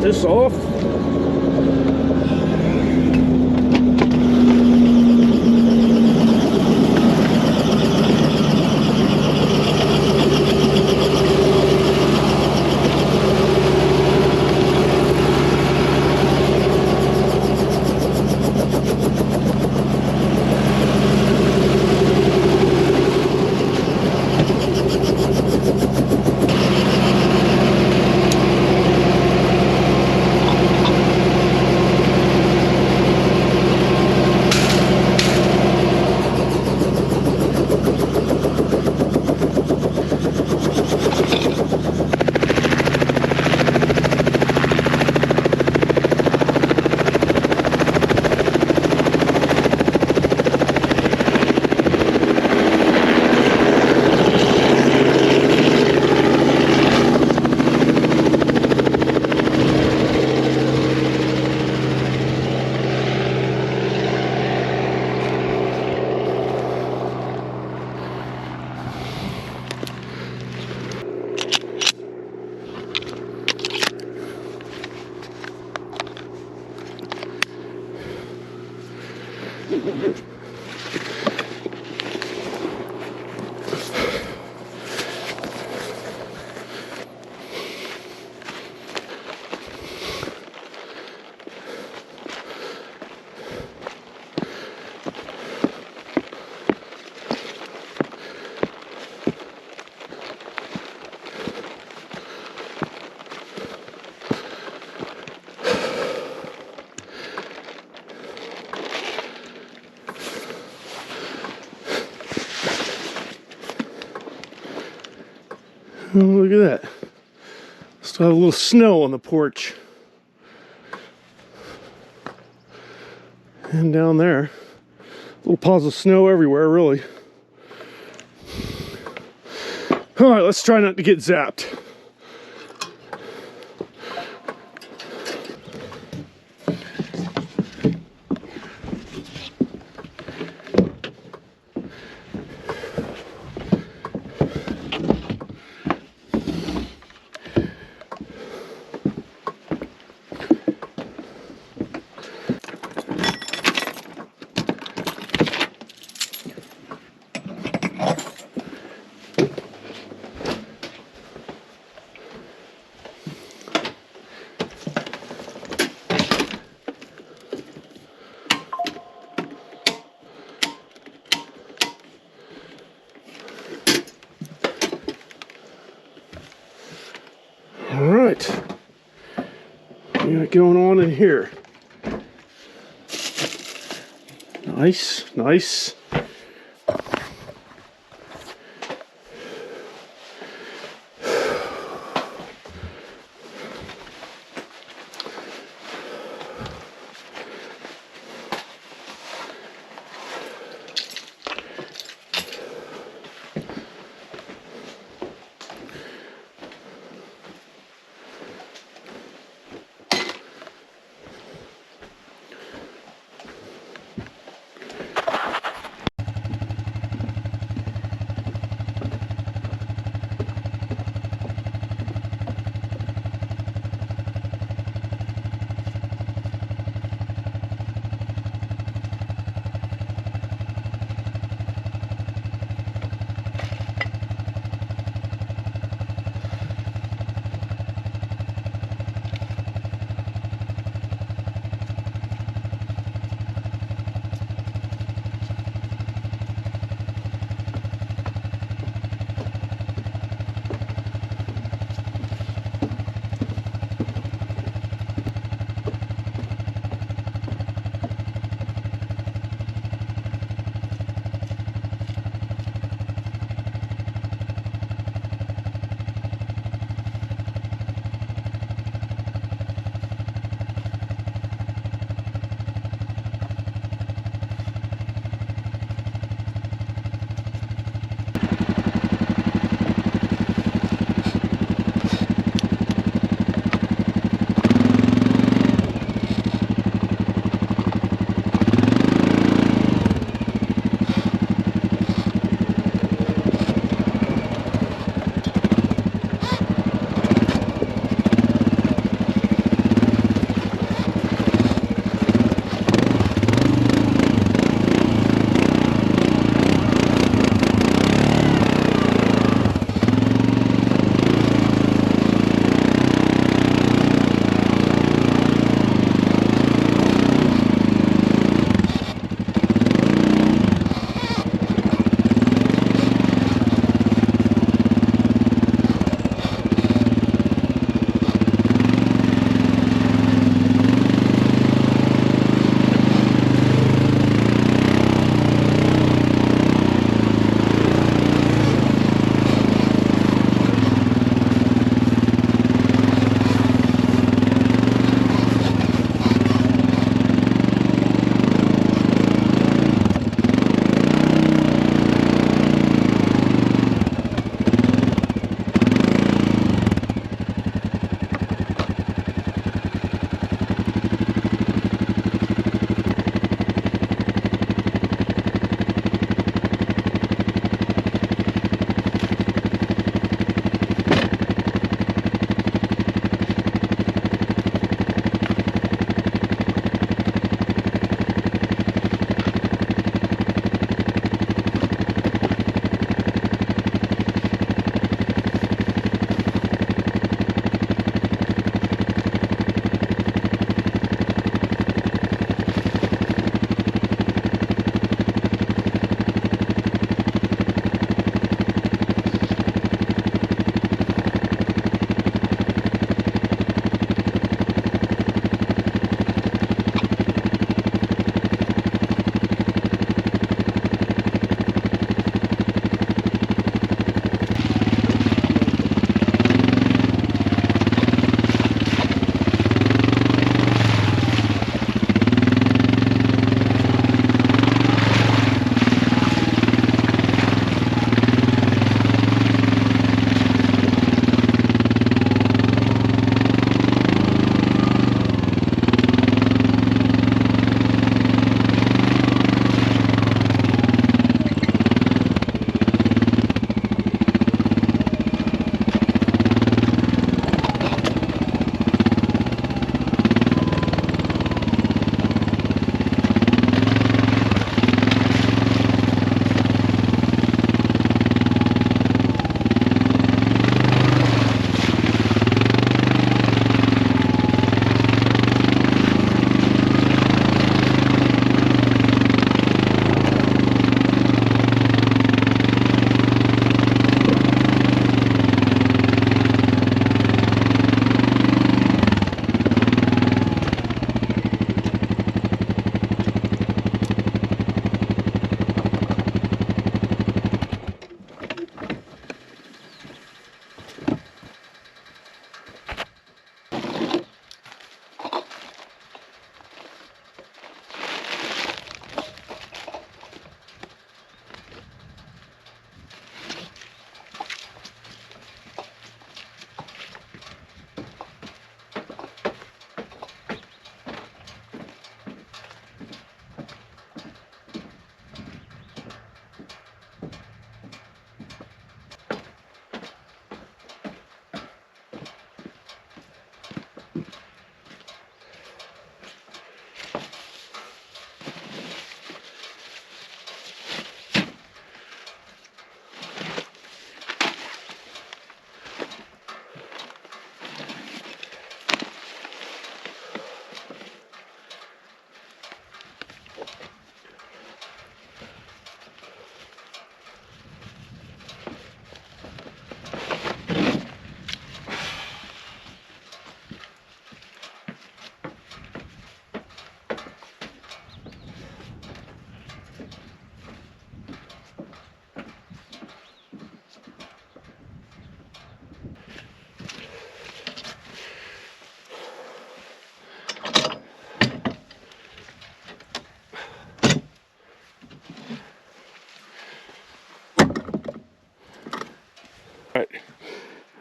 this off. Oh, look at that. Still have a little snow on the porch. And down there, little piles of snow everywhere, really. All right, let's try not to get zapped. All right, what we got going on in here? Nice, nice.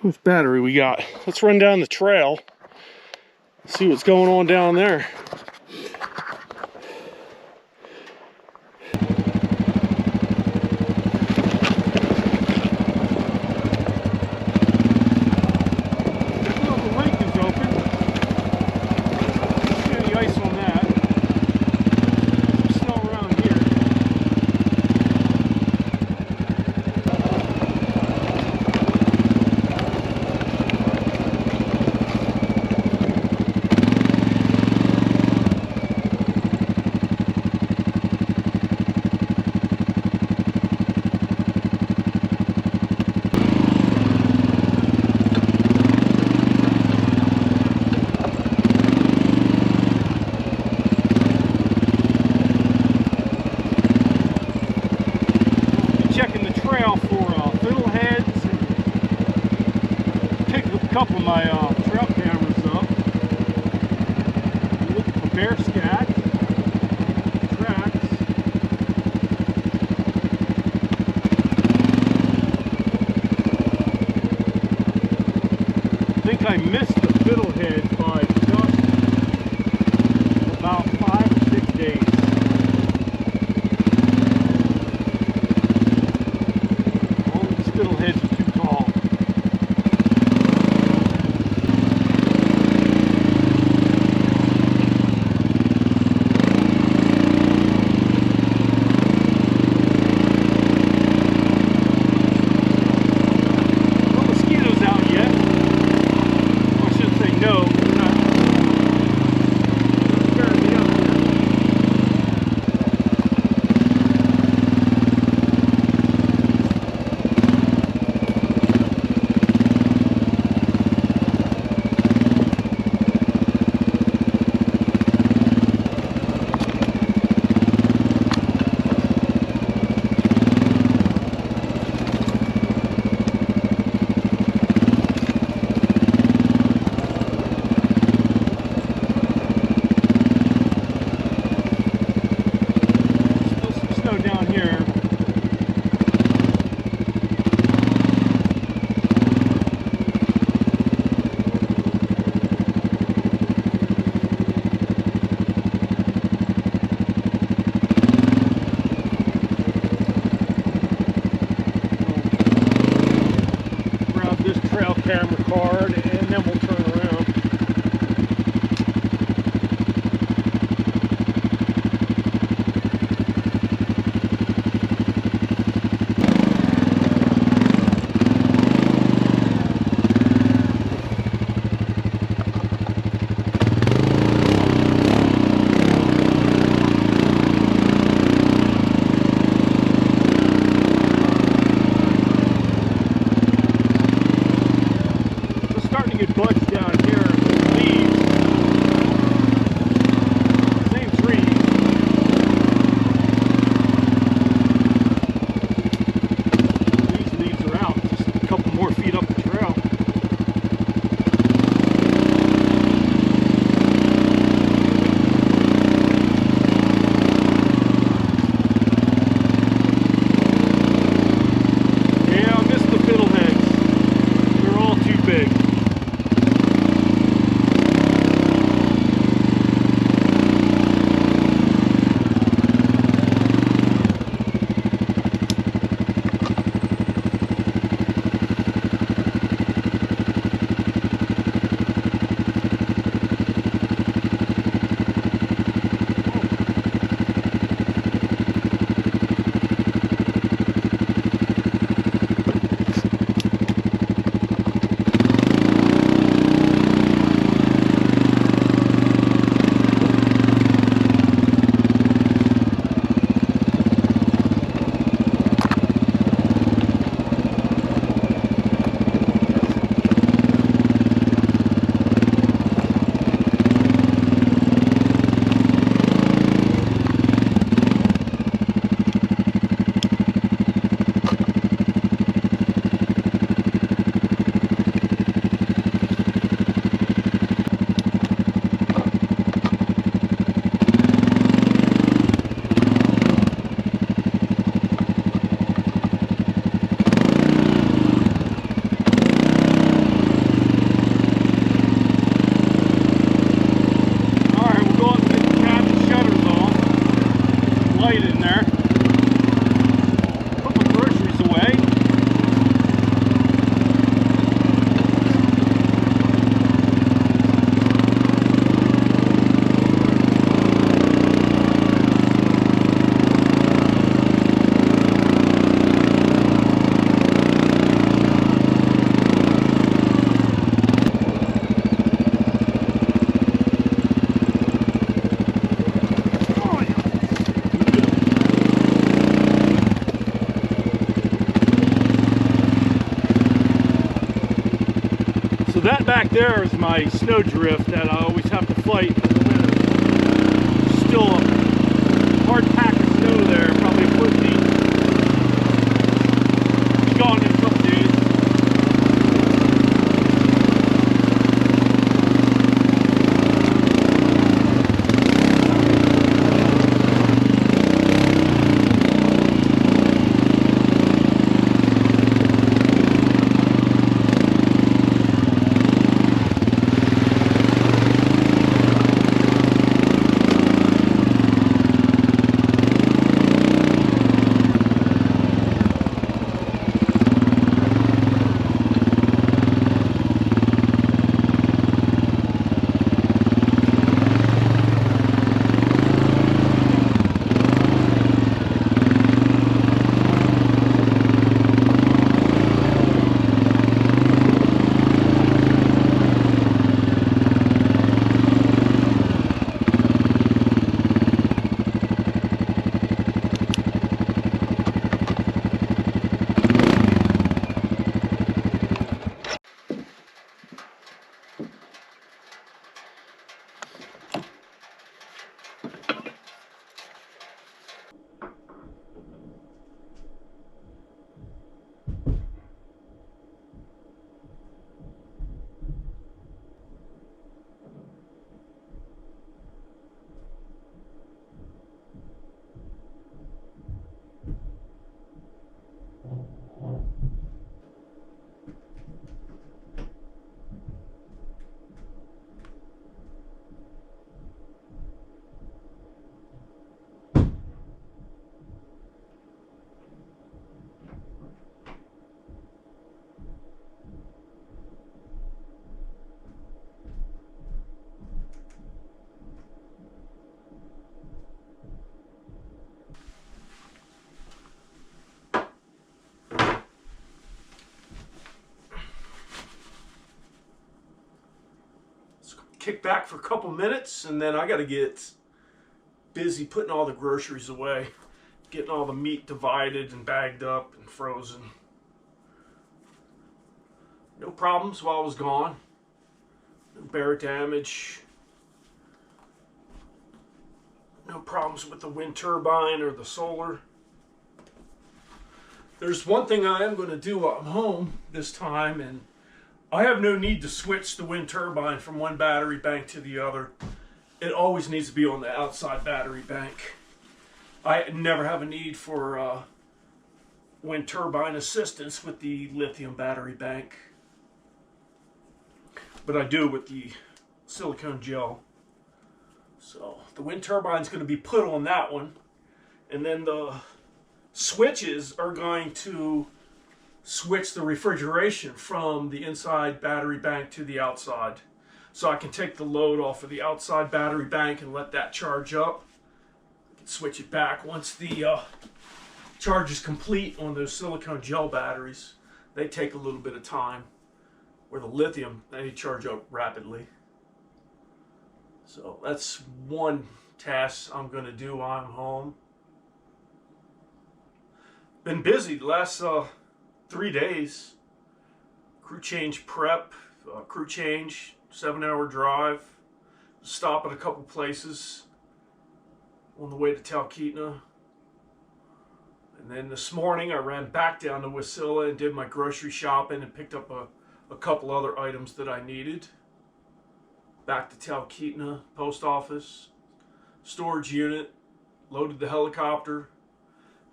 How much battery we got? Let's run down the trail, see what's going on down there. Checking the trail for fiddleheads, and picked a couple of my trail cameras up. Looking for bear scat, tracks. I think I missed the fiddlehead by just about 5 or 6 days. Fiddleheads are too tall. that back there is my snowdrift that I always have to fight in the winter. Still a hard pack of snow there, probably a foot deep. It's gone in a couple days. Kick back for a couple minutes, and then I got to get busy putting all the groceries away, getting all the meat divided and bagged up and frozen. No problems while I was gone. No bear damage. No problems with the wind turbine or the solar. There's one thing I am going to do while I'm home this time, and I have no need to switch the wind turbine from one battery bank to the other. It always needs to be on the outside battery bank. I never have a need for wind turbine assistance with the lithium battery bank. But I do with the silicone gel. So the wind turbine is going to be put on that one. And then the switches are going to switch the refrigeration from the inside battery bank to the outside. So I can take the load off of the outside battery bank and let that charge up. I can switch it back once the charge is complete on those silicone gel batteries. They take a little bit of time. Where the lithium, they charge up rapidly. So that's one task I'm going to do while I'm home. Been busy the last 3 days. Crew change prep, crew change, 7-hour drive, stop at a couple places on the way to Talkeetna. And then this morning I ran back down to Wasilla and did my grocery shopping and picked up a couple other items that I needed. Back to Talkeetna post office, storage unit, loaded the helicopter,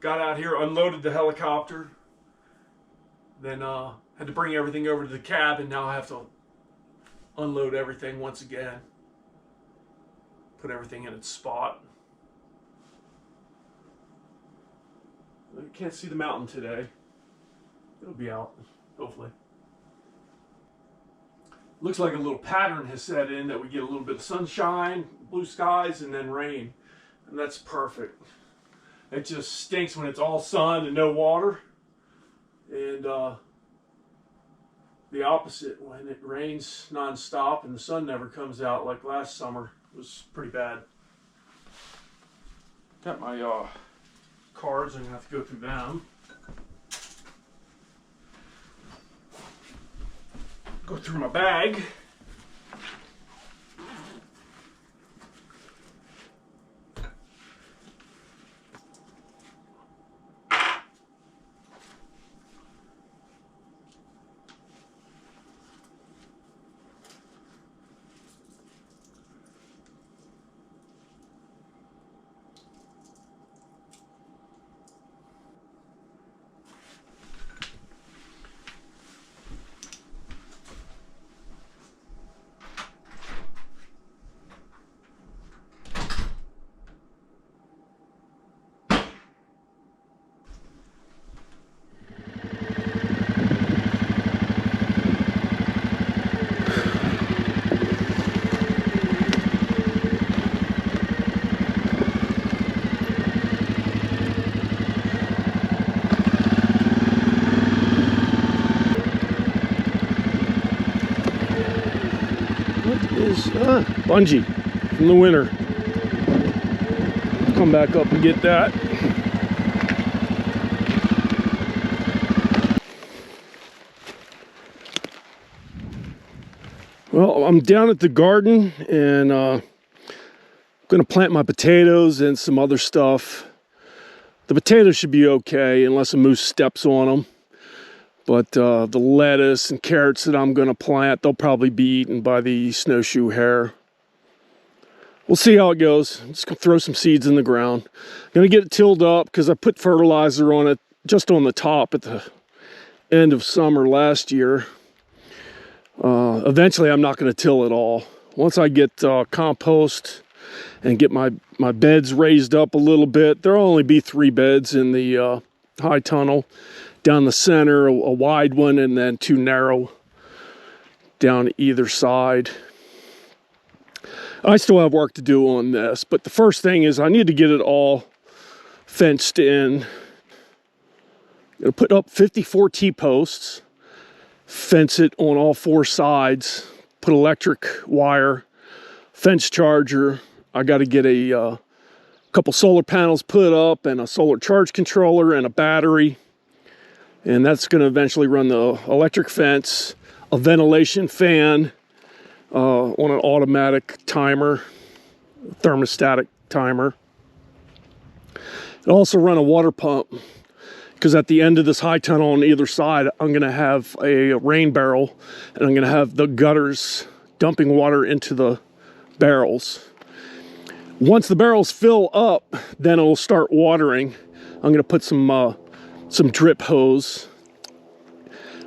got out here, unloaded the helicopter, then had to bring everything over to the cabin. Now I have to unload everything once again, put everything in its spot. You can't see the mountain today. It'll be out, hopefully. Looks like a little pattern has set in that we get a little bit of sunshine, blue skies, and then rain. And that's perfect. It just stinks when it's all sun and no water. And the opposite when it rains nonstop and the sun never comes out, like last summer. It was pretty bad. Got my cards. I'm going to have to go through them. Go through my bag. Bungee from the winter. Come back up and get that. Well, I'm down at the garden and I'm gonna plant my potatoes and some other stuff. The potatoes should be okay unless a moose steps on them. But the lettuce and carrots that I'm gonna plant, they'll probably be eaten by the snowshoe hare. We'll see how it goes. I'm just gonna throw some seeds in the ground. I'm gonna get it tilled up because I put fertilizer on it just on the top at the end of summer last year. Eventually I'm not gonna till it all. Once I get compost and get my beds raised up a little bit, there'll only be 3 beds in the high tunnel. Down the center, a wide one, and then 2 narrow down either side. I still have work to do on this, but the first thing is I need to get it all fenced in. I'm gonna put up 54 T-posts, fence it on all 4 sides, put electric wire, fence charger. I got to get a couple solar panels put up and a solar charge controller and a battery. And that's going to eventually run the electric fence, a ventilation fan on an automatic timer, thermostatic timer. It'll also run a water pump because at the end of this high tunnel on either side, I'm going to have a rain barrel and I'm going to have the gutters dumping water into the barrels. Once the barrels fill up, then it'll start watering. I'm going to put some drip hose.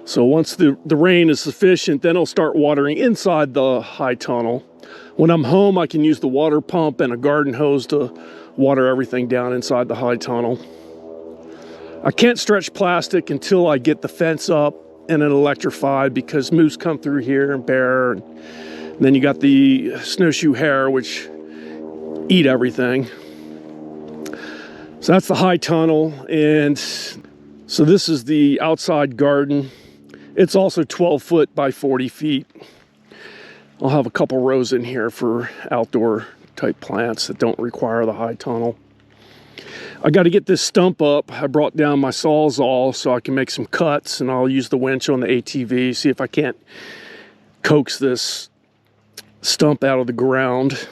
So once the rain is sufficient, then it'll start watering inside the high tunnel. When I'm home, I can use the water pump and a garden hose to water everything down inside the high tunnel. I can't stretch plastic until I get the fence up and it electrified because moose come through here and bear. And then you got the snowshoe hare, which eat everything. So that's the high tunnel, and so this is the outside garden. It's also 12 foot by 40 feet. I'll have a couple rows in here for outdoor type plants that don't require the high tunnel. I got to get this stump up. I brought down my Sawzall so I can make some cuts, and I'll use the winch on the ATV, see if I can't coax this stump out of the ground.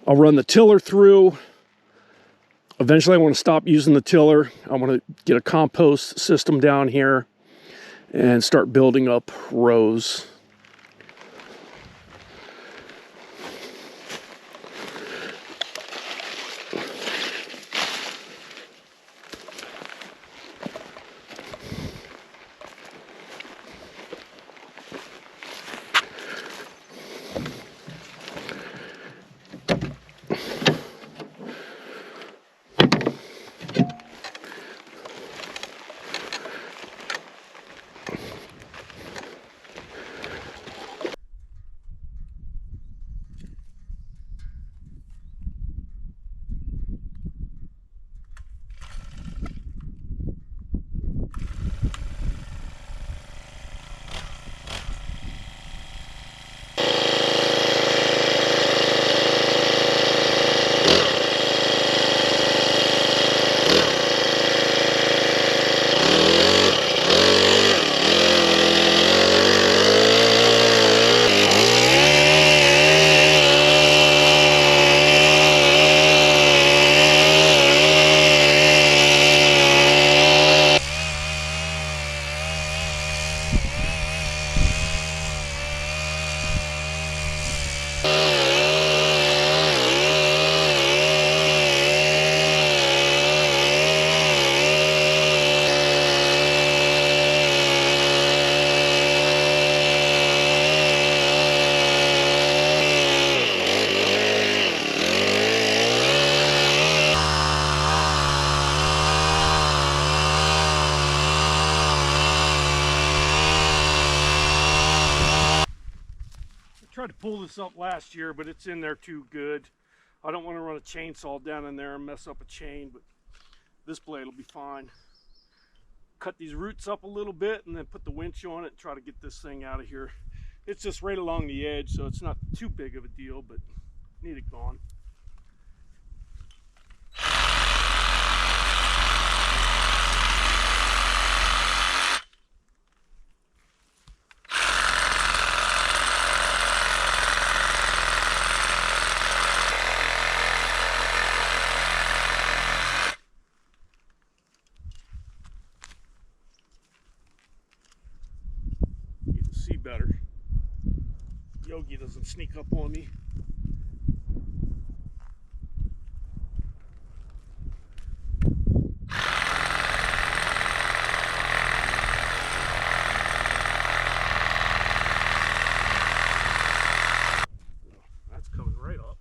I'll run the tiller through. Eventually I want to stop using the tiller. I want to get a compost system down here and start building up rows. pull this up last year, but it's in there too good. I don't want to run a chainsaw down in there and mess up a chain, but this blade will be fine. Cut these roots up a little bit and then put the winch on it and try to get this thing out of here. It's just right along the edge, so it's not too big of a deal, but need it gone. See better. Yogi doesn't sneak up on me. That's coming right up.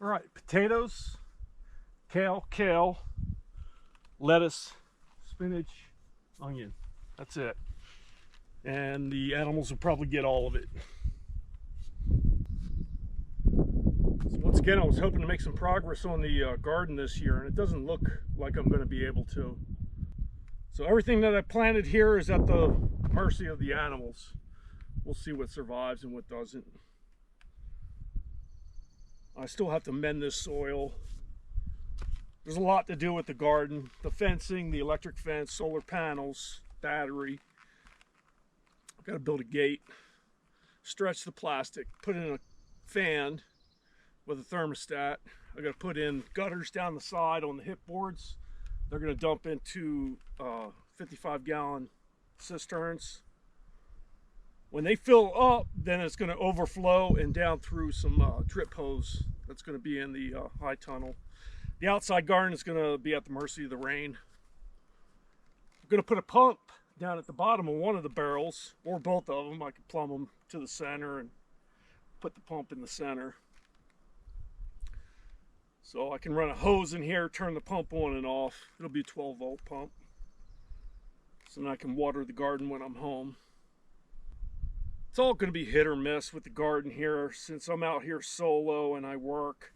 All right, potatoes, kale, lettuce, spinach, onion. That's it. And the animals will probably get all of it. So once again, I was hoping to make some progress on the garden this year, and it doesn't look like I'm going to be able to. So everything that I planted here is at the mercy of the animals. We'll see what survives and what doesn't. I still have to mend this soil. There's a lot to do with the garden. The fencing, the electric fence, solar panels, battery. I've got to build a gate, stretch the plastic, put in a fan with a thermostat. I've got to put in gutters down the side on the hip boards. They're going to dump into 55-gallon cisterns. When they fill up, then it's going to overflow and down through some drip hose that's going to be in the high tunnel. The outside garden is going to be at the mercy of the rain. I'm going to put a pump down at the bottom of one of the barrels, or both of them. I could plumb them to the center and put the pump in the center. So I can run a hose in here, turn the pump on and off. It'll be a 12-volt pump. So then I can water the garden when I'm home. It's all going to be hit or miss with the garden here, since I'm out here solo and I work.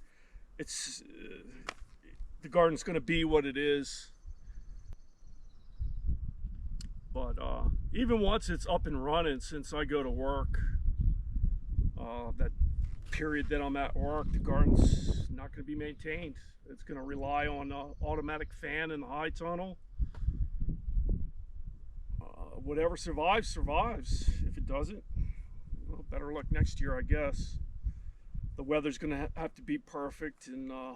The garden's going to be what it is. But even once it's up and running, since I go to work, that period that I'm at work, the garden's not going to be maintained. It's going to rely on an automatic fan in the high tunnel. Whatever survives, survives. If it doesn't, well, better luck next year, I guess. The weather's going to have to be perfect, and a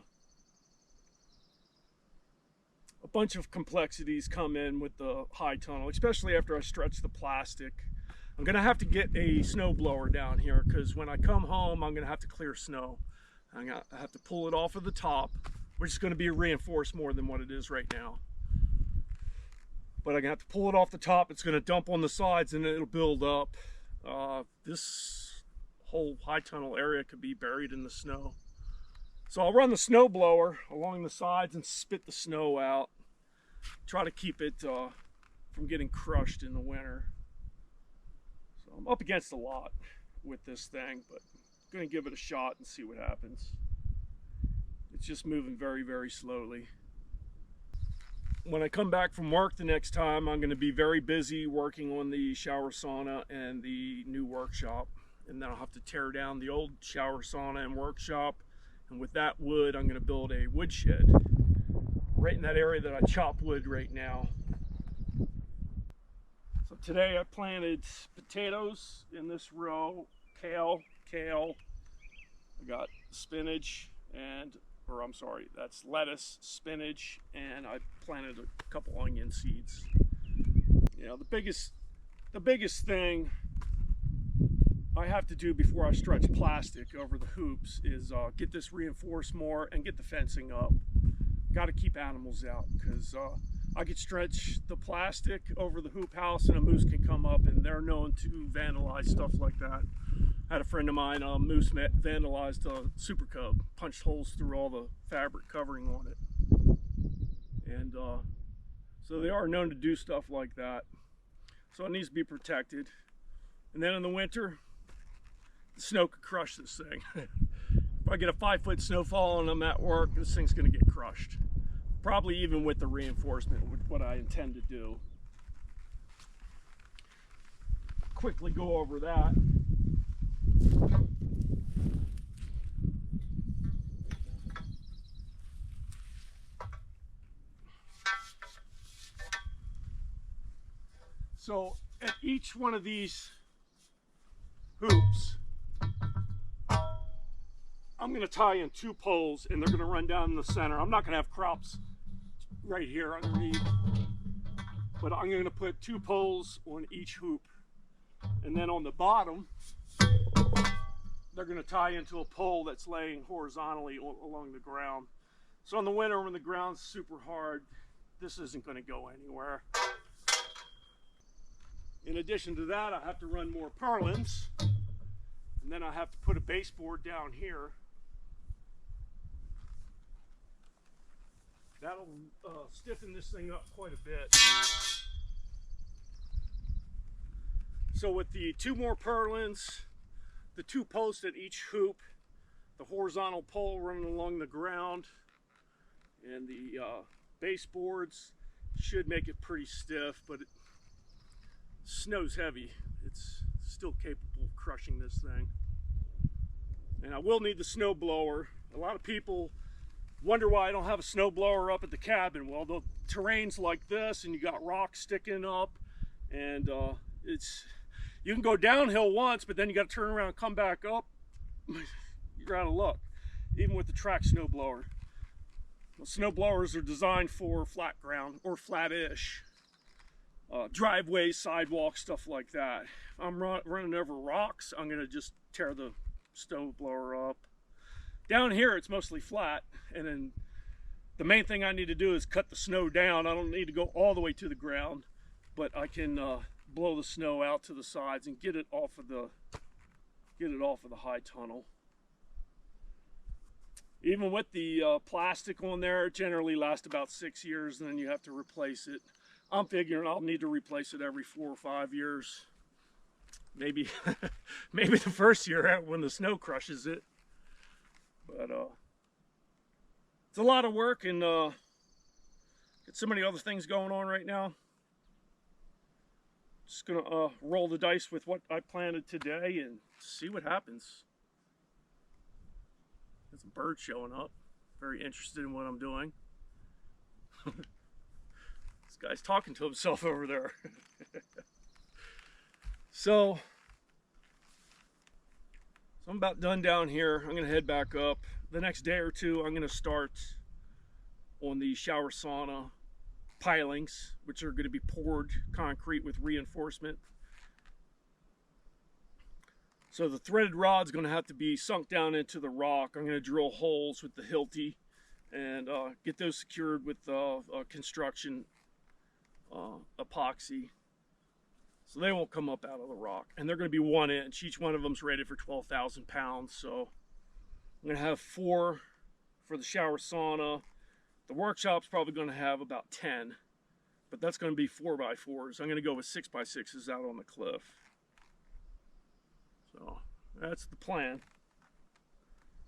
bunch of complexities come in with the high tunnel, especially after I stretch the plastic. I'm going to have to get a snow blower down here, because when I come home, I'm going to have to clear snow. I'm going to have to pull it off of the top, which is going to be reinforced more than what it is right now. But I'm going to have to pull it off the top. It's going to dump on the sides, and it'll build up. This whole high tunnel area could be buried in the snow. So I'll run the snow blower along the sides and spit the snow out. Try to keep it from getting crushed in the winter. So I'm up against a lot with this thing, but I'm going to give it a shot and see what happens. It's just moving very, very slowly. When I come back from work the next time, I'm going to be very busy working on the shower sauna and the new workshop. And then I'll have to tear down the old shower sauna and workshop. And with that wood, I'm going to build a woodshed right in that area that I chop wood right now. So today I planted potatoes in this row, kale. I got spinach that's lettuce, spinach, and I planted a couple onion seeds. You know, the biggest thing I have to do before I stretch plastic over the hoops is get this reinforced more and get the fencing up. Got to keep animals out, because I could stretch the plastic over the hoop house and a moose can come up, and they're known to vandalize stuff like that. I had a friend of mine, moose vandalized a Super Cub, punched holes through all the fabric covering on it. And so they are known to do stuff like that. So it needs to be protected. And then in the winter, the snow could crush this thing. If I get a 5-foot snowfall and I'm at work, this thing's gonna get crushed. Probably even with the reinforcement, with what I intend to do. Quickly go over that. So at each one of these hoops, I'm going to tie in 2 poles, and they're going to run down in the center. I'm not going to have crops right here underneath, but I'm going to put 2 poles on each hoop. And then on the bottom, they're going to tie into a pole that's laying horizontally along the ground. So in the winter, when the ground's super hard, this isn't going to go anywhere. In addition to that, I have to run more purlins, and then I have to put a baseboard down here that'll stiffen this thing up quite a bit. So with the 2 more purlins, the 2 posts at each hoop, the horizontal pole running along the ground, and the baseboards should make it pretty stiff, but snow's heavy. It's still capable of crushing this thing. And I will need the snow blower. A lot of people wonder why I don't have a snow blower up at the cabin. Well, the terrain's like this, and you got rocks sticking up, and you can go downhill once, but then you got to turn around and come back up. You're out of luck, even with the track snow blower. Well, snow blowers are designed for flat ground or flat-ish. Driveways, sidewalks, stuff like that. If I'm running over rocks, I'm going to just tear the snow blower up. Down here, it's mostly flat, and then the main thing I need to do is cut the snow down. I don't need to go all the way to the ground, but I can blow the snow out to the sides and get it off of the high tunnel. Even with the plastic on there, it generally lasts about 6 years, and then you have to replace it. I'm figuring I'll need to replace it every 4 or 5 years. Maybe, maybe the first year when the snow crushes it. But it's a lot of work, and got so many other things going on right now. Just gonna roll the dice with what I planted today and see what happens. There's a bird showing up, very interested in what I'm doing. This guy's talking to himself over there. So I'm about done down here. I'm gonna head back up. The next day or two, I'm gonna start on the shower sauna pilings, which are gonna be poured concrete with reinforcement. So the threaded rod's gonna have to be sunk down into the rock. I'm gonna drill holes with the Hilti and get those secured with construction epoxy, so they won't come up out of the rock. And they're going to be 1 inch. Each one of them's rated for 12,000 pounds. So I'm going to have 4 for the shower sauna. The workshop's probably going to have about 10, but that's going to be 4x4s. I'm going to go with 6x6s out on the cliff. So that's the plan.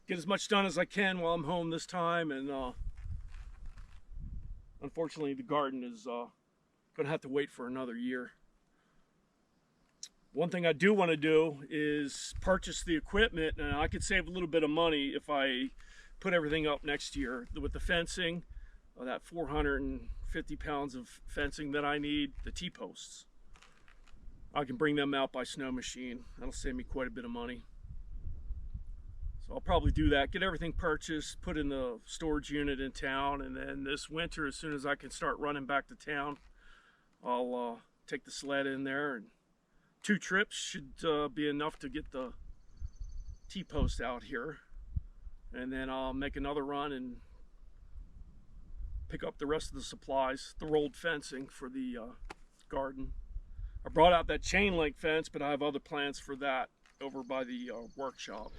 Get as much done as I can while I'm home this time, and unfortunately the garden is going to have to wait for another year. One thing I do want to do is purchase the equipment, and I could save a little bit of money if I put everything up next year. With the fencing, that 450 pounds of fencing that I need, the T-posts, I can bring them out by snow machine. That'll save me quite a bit of money. So I'll probably do that, get everything purchased, put in the storage unit in town, and then this winter, as soon as I can start running back to town, I'll take the sled in there, and 2 trips should be enough to get the T-post out here. And then I'll make another run and pick up the rest of the supplies, the rolled fencing for the garden. I brought out that chain link fence, but I have other plans for that over by the workshop.